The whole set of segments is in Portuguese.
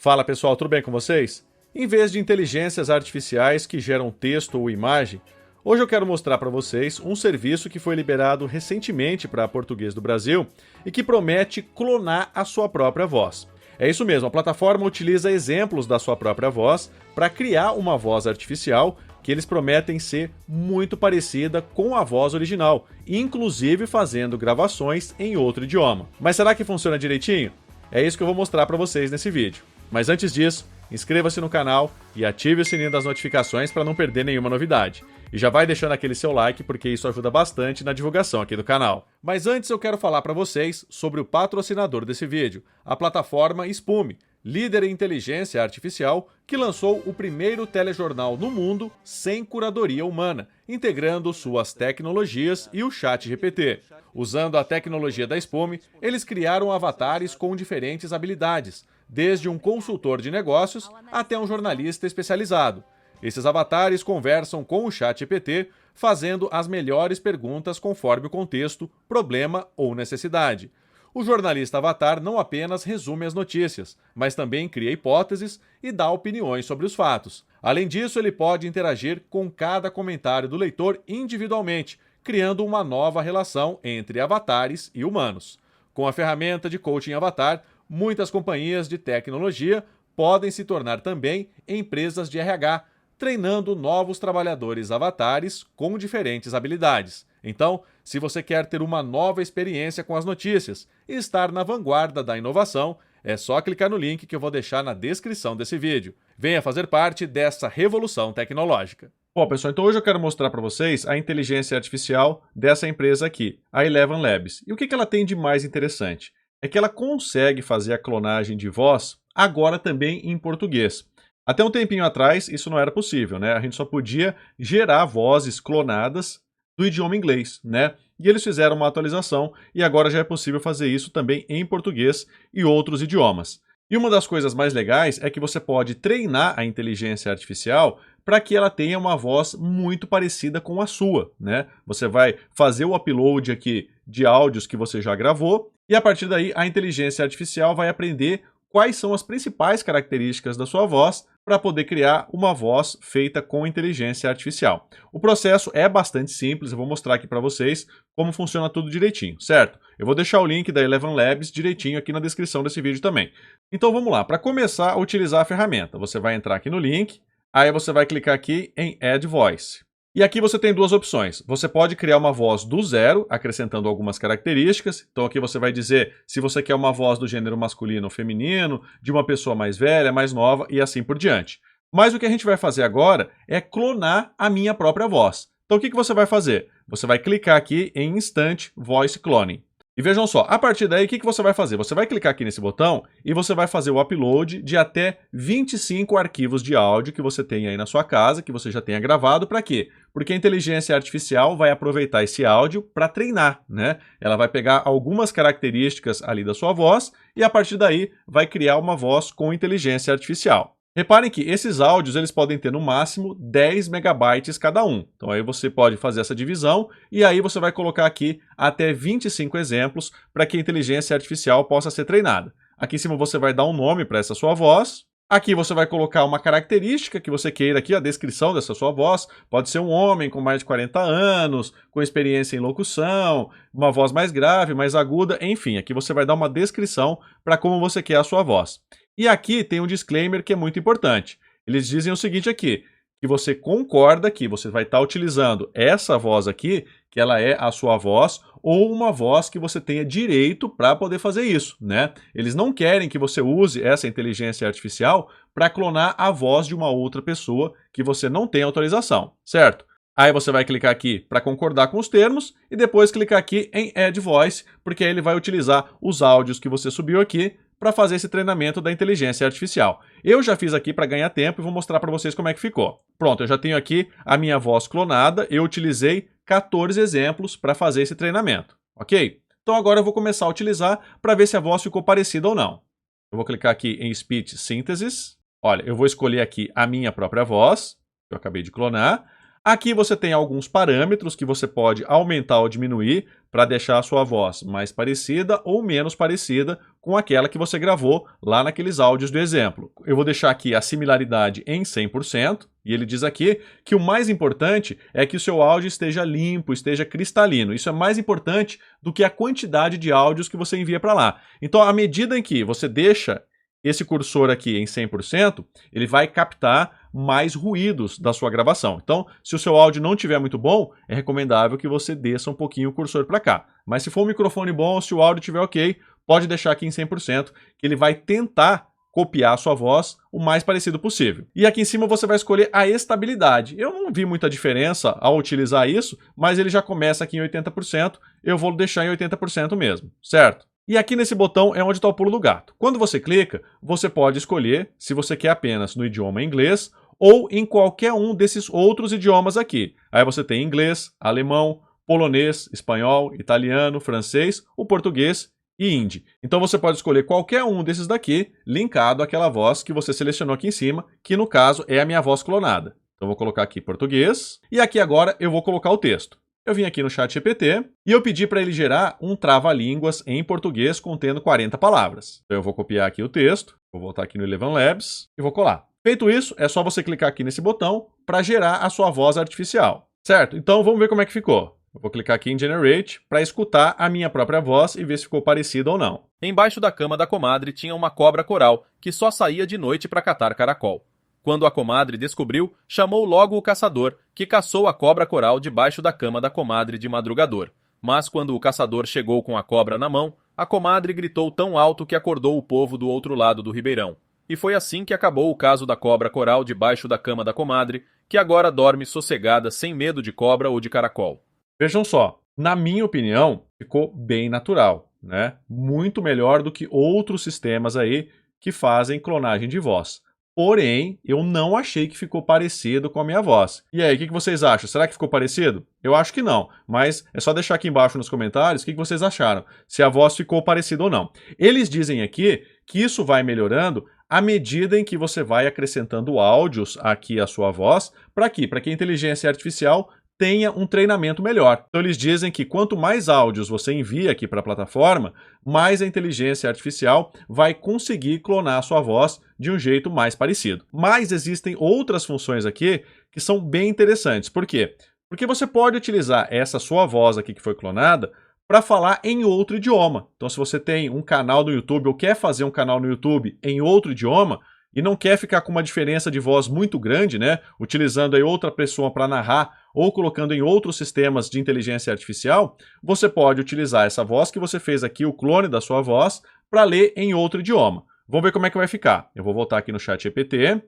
Fala pessoal, tudo bem com vocês? Em vez de inteligências artificiais que geram texto ou imagem, hoje eu quero mostrar para vocês um serviço que foi liberado recentemente para Português do Brasil e que promete clonar a sua própria voz. É isso mesmo, a plataforma utiliza exemplos da sua própria voz para criar uma voz artificial que eles prometem ser muito parecida com a voz original, inclusive fazendo gravações em outro idioma. Mas será que funciona direitinho? É isso que eu vou mostrar para vocês nesse vídeo. Mas antes disso, inscreva-se no canal e ative o sininho das notificações para não perder nenhuma novidade. E já vai deixando aquele seu like porque isso ajuda bastante na divulgação aqui do canal. Mas antes eu quero falar para vocês sobre o patrocinador desse vídeo, a plataforma Spume, líder em inteligência artificial, que lançou o primeiro telejornal no mundo sem curadoria humana, integrando suas tecnologias e o ChatGPT. Usando a tecnologia da Spume, eles criaram avatares com diferentes habilidades, desde um consultor de negócios até um jornalista especializado. Esses avatares conversam com o ChatGPT, fazendo as melhores perguntas conforme o contexto, problema ou necessidade. O jornalista avatar não apenas resume as notícias, mas também cria hipóteses e dá opiniões sobre os fatos. Além disso, ele pode interagir com cada comentário do leitor individualmente, criando uma nova relação entre avatares e humanos. Com a ferramenta de coaching avatar, muitas companhias de tecnologia podem se tornar também empresas de RH, treinando novos trabalhadores avatares com diferentes habilidades. Então, se você quer ter uma nova experiência com as notícias e estar na vanguarda da inovação, é só clicar no link que eu vou deixar na descrição desse vídeo. Venha fazer parte dessa revolução tecnológica. Bom, pessoal, então hoje eu quero mostrar para vocês a inteligência artificial dessa empresa aqui, a Eleven Labs. E o que ela tem de mais interessante? É que ela consegue fazer a clonagem de voz agora também em português. Até um tempinho atrás isso não era possível, né? A gente só podia gerar vozes clonadas do idioma inglês, né? E eles fizeram uma atualização e agora já é possível fazer isso também em português e outros idiomas. E uma das coisas mais legais é que você pode treinar a inteligência artificial para que ela tenha uma voz muito parecida com a sua, né? Você vai fazer o upload aqui de áudios que você já gravou e a partir daí a inteligência artificial vai aprender quais são as principais características da sua voz para poder criar uma voz feita com inteligência artificial. O processo é bastante simples, eu vou mostrar aqui para vocês como funciona tudo direitinho, certo? Eu vou deixar o link da Eleven Labs direitinho aqui na descrição desse vídeo também. Então vamos lá, para começar a utilizar a ferramenta, você vai entrar aqui no link, aí você vai clicar aqui em Add Voice. E aqui você tem duas opções. Você pode criar uma voz do zero, acrescentando algumas características. Então aqui você vai dizer se você quer uma voz do gênero masculino ou feminino, de uma pessoa mais velha, mais nova e assim por diante. Mas o que a gente vai fazer agora é clonar a minha própria voz. Então o que você vai fazer? Você vai clicar aqui em Instant Voice Cloning. E vejam só, a partir daí, o que você vai fazer? Você vai clicar aqui nesse botão e você vai fazer o upload de até 25 arquivos de áudio que você tem aí na sua casa, que você já tenha gravado. Para quê? Porque a inteligência artificial vai aproveitar esse áudio para treinar, né? Ela vai pegar algumas características ali da sua voz e a partir daí vai criar uma voz com inteligência artificial. Reparem que esses áudios eles podem ter no máximo 10 megabytes cada um. Então aí você pode fazer essa divisão e aí você vai colocar aqui até 25 exemplos para que a inteligência artificial possa ser treinada. Aqui em cima você vai dar um nome para essa sua voz. Aqui você vai colocar uma característica que você queira aqui, a descrição dessa sua voz. Pode ser um homem com mais de 40 anos, com experiência em locução, uma voz mais grave, mais aguda, enfim. Aqui você vai dar uma descrição para como você quer a sua voz. E aqui tem um disclaimer que é muito importante. Eles dizem o seguinte aqui, que você concorda que você vai estar utilizando essa voz aqui, que ela é a sua voz, ou uma voz que você tenha direito para poder fazer isso, né? Eles não querem que você use essa inteligência artificial para clonar a voz de uma outra pessoa que você não tem autorização, certo? Aí você vai clicar aqui para concordar com os termos e depois clicar aqui em Add Voice, porque aí ele vai utilizar os áudios que você subiu aqui para fazer esse treinamento da inteligência artificial. Eu já fiz aqui para ganhar tempo e vou mostrar para vocês como é que ficou. Pronto, eu já tenho aqui a minha voz clonada, eu utilizei 14 exemplos para fazer esse treinamento, ok? Então agora eu vou começar a utilizar para ver se a voz ficou parecida ou não. Eu vou clicar aqui em Speech Synthesis. Olha, eu vou escolher aqui a minha própria voz, que eu acabei de clonar. Aqui você tem alguns parâmetros que você pode aumentar ou diminuir para deixar a sua voz mais parecida ou menos parecida com aquela que você gravou lá naqueles áudios do exemplo. Eu vou deixar aqui a similaridade em 100%, e ele diz aqui que o mais importante é que o seu áudio esteja limpo, esteja cristalino. Isso é mais importante do que a quantidade de áudios que você envia para lá. Então, à medida em que você deixa esse cursor aqui em 100%, ele vai captar mais ruídos da sua gravação. Então, se o seu áudio não estiver muito bom, é recomendável que você desça um pouquinho o cursor para cá. Mas se for um microfone bom, se o áudio estiver ok, pode deixar aqui em 100%, que ele vai tentar copiar a sua voz o mais parecido possível. E aqui em cima você vai escolher a estabilidade. Eu não vi muita diferença ao utilizar isso, mas ele já começa aqui em 80%, eu vou deixar em 80% mesmo, certo? E aqui nesse botão é onde está o pulo do gato. Quando você clica, você pode escolher se você quer apenas no idioma inglês ou em qualquer um desses outros idiomas aqui. Aí você tem inglês, alemão, polonês, espanhol, italiano, francês, o português e hindi. Então você pode escolher qualquer um desses daqui, linkado àquela voz que você selecionou aqui em cima, que no caso é a minha voz clonada. Então eu vou colocar aqui português, e aqui agora eu vou colocar o texto. Eu vim aqui no ChatGPT e eu pedi para ele gerar um trava-línguas em português contendo 40 palavras. Então eu vou copiar aqui o texto, vou voltar aqui no Eleven Labs e vou colar. Feito isso, é só você clicar aqui nesse botão para gerar a sua voz artificial. Certo? Então vamos ver como é que ficou. Eu vou clicar aqui em Generate para escutar a minha própria voz e ver se ficou parecido ou não. Embaixo da cama da comadre tinha uma cobra coral que só saía de noite para catar caracol. Quando a comadre descobriu, chamou logo o caçador, que caçou a cobra coral debaixo da cama da comadre de madrugador. Mas quando o caçador chegou com a cobra na mão, a comadre gritou tão alto que acordou o povo do outro lado do ribeirão. E foi assim que acabou o caso da cobra coral debaixo da cama da comadre, que agora dorme sossegada sem medo de cobra ou de caracol. Vejam só, na minha opinião, ficou bem natural, né? Muito melhor do que outros sistemas aí que fazem clonagem de voz. Porém, eu não achei que ficou parecido com a minha voz. E aí, o que vocês acham? Será que ficou parecido? Eu acho que não, mas é só deixar aqui embaixo nos comentários o que vocês acharam, se a voz ficou parecida ou não. Eles dizem aqui que isso vai melhorando à medida em que você vai acrescentando áudios aqui à sua voz. Para quê? Para que a inteligência artificial tenha um treinamento melhor. Então eles dizem que quanto mais áudios você envia aqui para a plataforma, mais a inteligência artificial vai conseguir clonar a sua voz de um jeito mais parecido. Mas existem outras funções aqui que são bem interessantes. Por quê? Porque você pode utilizar essa sua voz aqui que foi clonada para falar em outro idioma. Então se você tem um canal no YouTube ou quer fazer um canal no YouTube em outro idioma, e não quer ficar com uma diferença de voz muito grande, né? Utilizando aí outra pessoa para narrar ou colocando em outros sistemas de inteligência artificial, você pode utilizar essa voz que você fez aqui, o clone da sua voz, para ler em outro idioma. Vamos ver como é que vai ficar. Eu vou voltar aqui no ChatGPT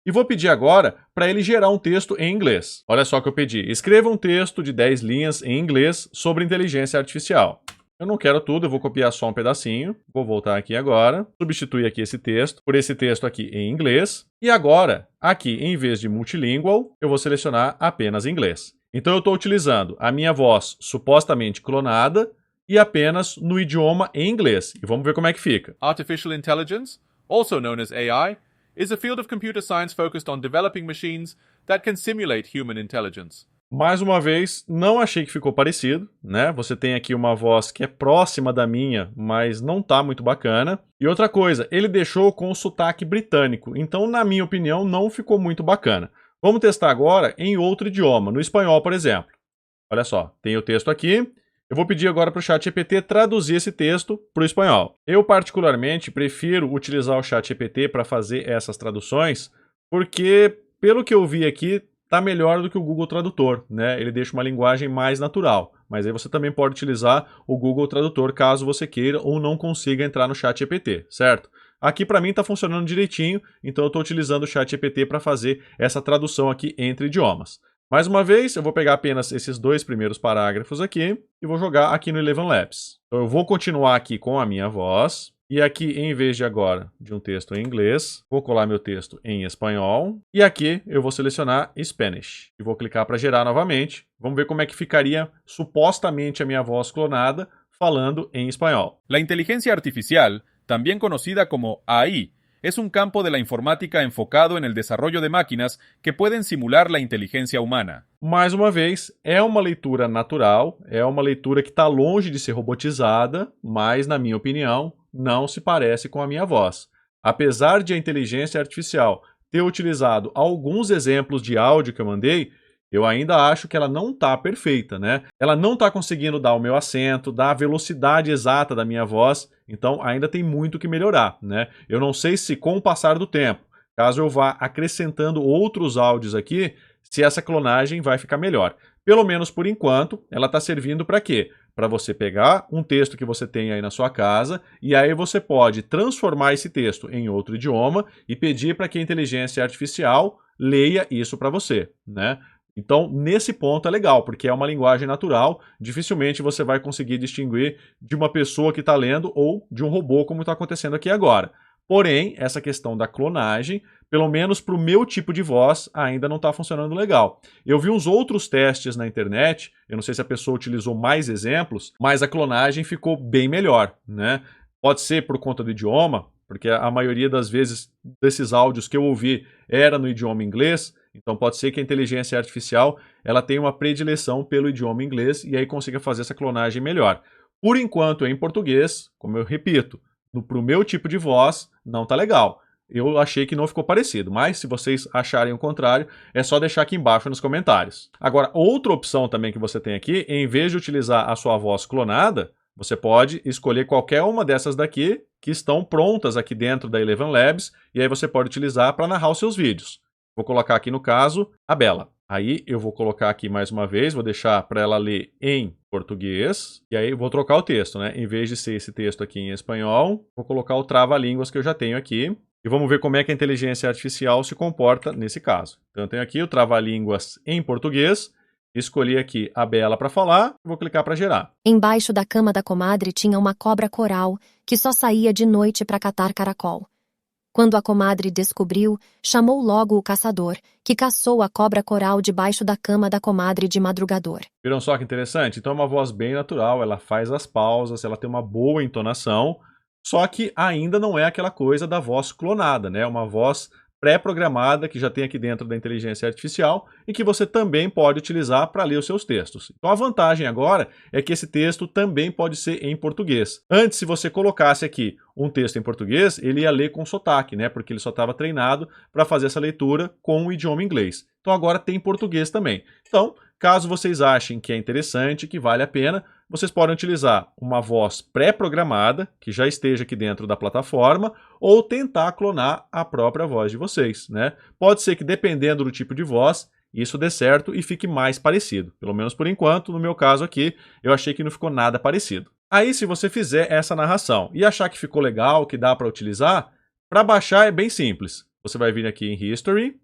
e vou pedir agora para ele gerar um texto em inglês. Olha só o que eu pedi. Escreva um texto de 10 linhas em inglês sobre inteligência artificial. Eu não quero tudo, eu vou copiar só um pedacinho. Vou voltar aqui agora, substituir aqui esse texto por esse texto aqui em inglês. E agora, aqui em vez de multilingual, eu vou selecionar apenas inglês. Então eu estou utilizando a minha voz supostamente clonada e apenas no idioma em inglês. E vamos ver como é que fica. Artificial Intelligence, also known as AI, is a field of computer science focused on developing machines that can simulate human intelligence. Mais uma vez, não achei que ficou parecido, né? Você tem aqui uma voz que é próxima da minha, mas não tá muito bacana. E outra coisa, ele deixou com o sotaque britânico, então, na minha opinião, não ficou muito bacana. Vamos testar agora em outro idioma, no espanhol, por exemplo. Olha só, tem o texto aqui. Eu vou pedir agora para o ChatGPT traduzir esse texto para o espanhol. Eu, particularmente, prefiro utilizar o ChatGPT para fazer essas traduções, porque, pelo que eu vi aqui, está melhor do que o Google Tradutor, né? Ele deixa uma linguagem mais natural. Mas aí você também pode utilizar o Google Tradutor caso você queira ou não consiga entrar no ChatGPT, certo? Aqui para mim está funcionando direitinho, então eu estou utilizando o ChatGPT para fazer essa tradução aqui entre idiomas. Mais uma vez, eu vou pegar apenas esses dois primeiros parágrafos aqui e vou jogar aqui no Eleven Labs. Então eu vou continuar aqui com a minha voz. E aqui, em vez de agora de um texto em inglês, vou colar meu texto em espanhol. E aqui eu vou selecionar Spanish. E vou clicar para gerar novamente. Vamos ver como é que ficaria supostamente a minha voz clonada falando em espanhol. La inteligencia artificial, también conocida como AI, es un campo de la informática enfocado en el desarrollo de máquinas que pueden simular la inteligencia humana. Mais uma vez, é uma leitura natural, é uma leitura que está longe de ser robotizada, mas, na minha opinião, não se parece com a minha voz. Apesar de a inteligência artificial ter utilizado alguns exemplos de áudio que eu mandei, eu ainda acho que ela não está perfeita, né? Ela não está conseguindo dar o meu acento, dar a velocidade exata da minha voz, então ainda tem muito que melhorar, né? Eu não sei se com o passar do tempo, caso eu vá acrescentando outros áudios aqui, se essa clonagem vai ficar melhor. Pelo menos por enquanto, ela está servindo para quê? Para você pegar um texto que você tem aí na sua casa e aí você pode transformar esse texto em outro idioma e pedir para que a inteligência artificial leia isso para você, né? Então, nesse ponto é legal, porque é uma linguagem natural, dificilmente você vai conseguir distinguir de uma pessoa que está lendo ou de um robô, como está acontecendo aqui agora. Porém, essa questão da clonagem, pelo menos para o meu tipo de voz, ainda não está funcionando legal. Eu vi uns outros testes na internet, eu não sei se a pessoa utilizou mais exemplos, mas a clonagem ficou bem melhor, né? Pode ser por conta do idioma, porque a maioria das vezes desses áudios que eu ouvi era no idioma inglês, então pode ser que a inteligência artificial ela tenha uma predileção pelo idioma inglês e aí consiga fazer essa clonagem melhor. Por enquanto, em português, como eu repito, para o meu tipo de voz, não tá legal. Eu achei que não ficou parecido, mas se vocês acharem o contrário, é só deixar aqui embaixo nos comentários. Agora, outra opção também que você tem aqui, em vez de utilizar a sua voz clonada, você pode escolher qualquer uma dessas daqui que estão prontas aqui dentro da Eleven Labs e aí você pode utilizar para narrar os seus vídeos. Vou colocar aqui no caso a Bela. Aí eu vou colocar aqui mais uma vez, vou deixar para ela ler em português, e aí vou trocar o texto, né? Em vez de ser esse texto aqui em espanhol, vou colocar o trava-línguas que eu já tenho aqui, e vamos ver como é que a inteligência artificial se comporta nesse caso. Então eu tenho aqui o trava-línguas em português, escolhi aqui a Bela para falar, vou clicar para gerar. Embaixo da cama da comadre tinha uma cobra coral que só saía de noite para catar caracol. Quando a comadre descobriu, chamou logo o caçador, que caçou a cobra coral debaixo da cama da comadre de madrugador. Viram só que interessante? Então é uma voz bem natural, ela faz as pausas, ela tem uma boa entonação, só que ainda não é aquela coisa da voz clonada, né? Uma voz pré-programada que já tem aqui dentro da inteligência artificial e que você também pode utilizar para ler os seus textos. Então a vantagem agora é que esse texto também pode ser em português. Antes, se você colocasse aqui um texto em português, ele ia ler com sotaque, né? Porque ele só estava treinado para fazer essa leitura com o idioma inglês. Então agora tem português também. Então, caso vocês achem que é interessante, que vale a pena, vocês podem utilizar uma voz pré-programada, que já esteja aqui dentro da plataforma, ou tentar clonar a própria voz de vocês, né? Pode ser que, dependendo do tipo de voz, isso dê certo e fique mais parecido. Pelo menos por enquanto, no meu caso aqui, eu achei que não ficou nada parecido. Aí, se você fizer essa narração e achar que ficou legal, que dá para utilizar, para baixar é bem simples. Você vai vir aqui em History,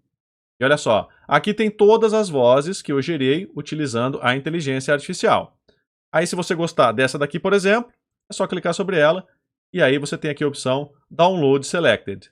e olha só, aqui tem todas as vozes que eu gerei utilizando a inteligência artificial. Aí, se você gostar dessa daqui, por exemplo, é só clicar sobre ela e aí você tem aqui a opção Download Selected.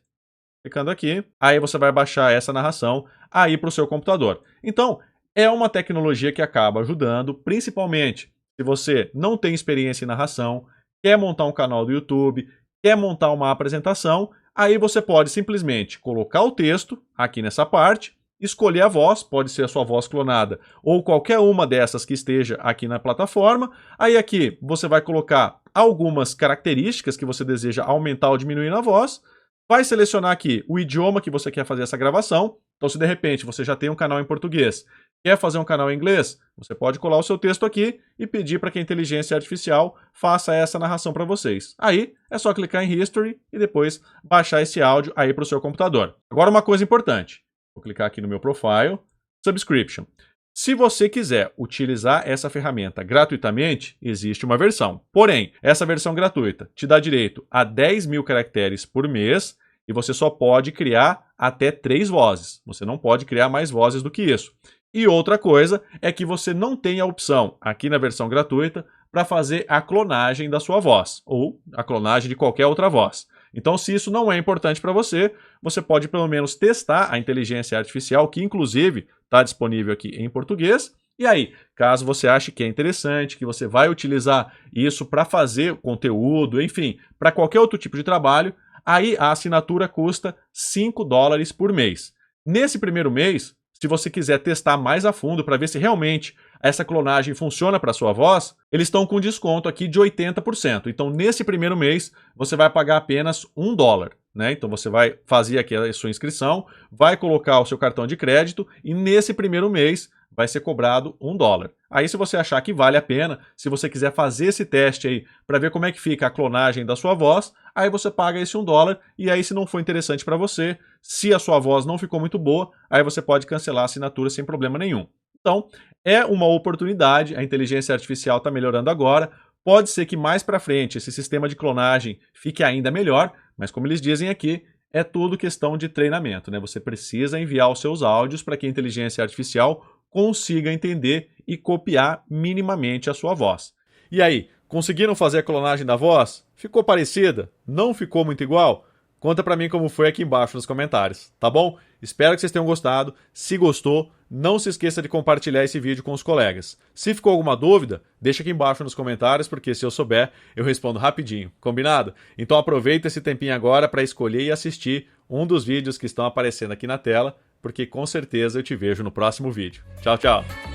Clicando aqui, aí você vai baixar essa narração aí para o seu computador. Então, é uma tecnologia que acaba ajudando, principalmente se você não tem experiência em narração, quer montar um canal do YouTube, quer montar uma apresentação, aí você pode simplesmente colocar o texto aqui nessa parte, escolher a voz, pode ser a sua voz clonada ou qualquer uma dessas que esteja aqui na plataforma. Aí aqui você vai colocar algumas características que você deseja aumentar ou diminuir na voz. Vai selecionar aqui o idioma que você quer fazer essa gravação. Então, se de repente você já tem um canal em português, quer fazer um canal em inglês, você pode colar o seu texto aqui e pedir para que a inteligência artificial faça essa narração para vocês. Aí é só clicar em History e depois baixar esse áudio aí para o seu computador. Agora uma coisa importante. Vou clicar aqui no meu profile, Subscription. Se você quiser utilizar essa ferramenta gratuitamente, existe uma versão. Porém, essa versão gratuita te dá direito a 10.000 caracteres por mês e você só pode criar até 3 vozes. Você não pode criar mais vozes do que isso. E outra coisa é que você não tem a opção, aqui na versão gratuita, para fazer a clonagem da sua voz ou a clonagem de qualquer outra voz. Então, se isso não é importante para você, você pode pelo menos testar a inteligência artificial, que inclusive está disponível aqui em português. E aí, caso você ache que é interessante, que você vai utilizar isso para fazer conteúdo, enfim, para qualquer outro tipo de trabalho, aí a assinatura custa $5 por mês. Nesse primeiro mês, se você quiser testar mais a fundo para ver se realmente essa clonagem funciona para sua voz, eles estão com desconto aqui de 80%. Então, nesse primeiro mês, você vai pagar apenas $1, né? Então, você vai fazer aqui a sua inscrição, vai colocar o seu cartão de crédito e nesse primeiro mês vai ser cobrado $1. Aí, se você achar que vale a pena, se você quiser fazer esse teste aí para ver como é que fica a clonagem da sua voz, aí você paga esse $1 e aí, se não for interessante para você, se a sua voz não ficou muito boa, aí você pode cancelar a assinatura sem problema nenhum. Então, é uma oportunidade, a inteligência artificial está melhorando agora, pode ser que mais para frente esse sistema de clonagem fique ainda melhor, mas como eles dizem aqui, é tudo questão de treinamento, né? Você precisa enviar os seus áudios para que a inteligência artificial consiga entender e copiar minimamente a sua voz. E aí, conseguiram fazer a clonagem da voz? Ficou parecida? Não ficou muito igual? Conta pra mim como foi aqui embaixo nos comentários, tá bom? Espero que vocês tenham gostado. Se gostou, não se esqueça de compartilhar esse vídeo com os colegas. Se ficou alguma dúvida, deixa aqui embaixo nos comentários, porque se eu souber, eu respondo rapidinho. Combinado? Então aproveita esse tempinho agora para escolher e assistir um dos vídeos que estão aparecendo aqui na tela, porque com certeza eu te vejo no próximo vídeo. Tchau, tchau!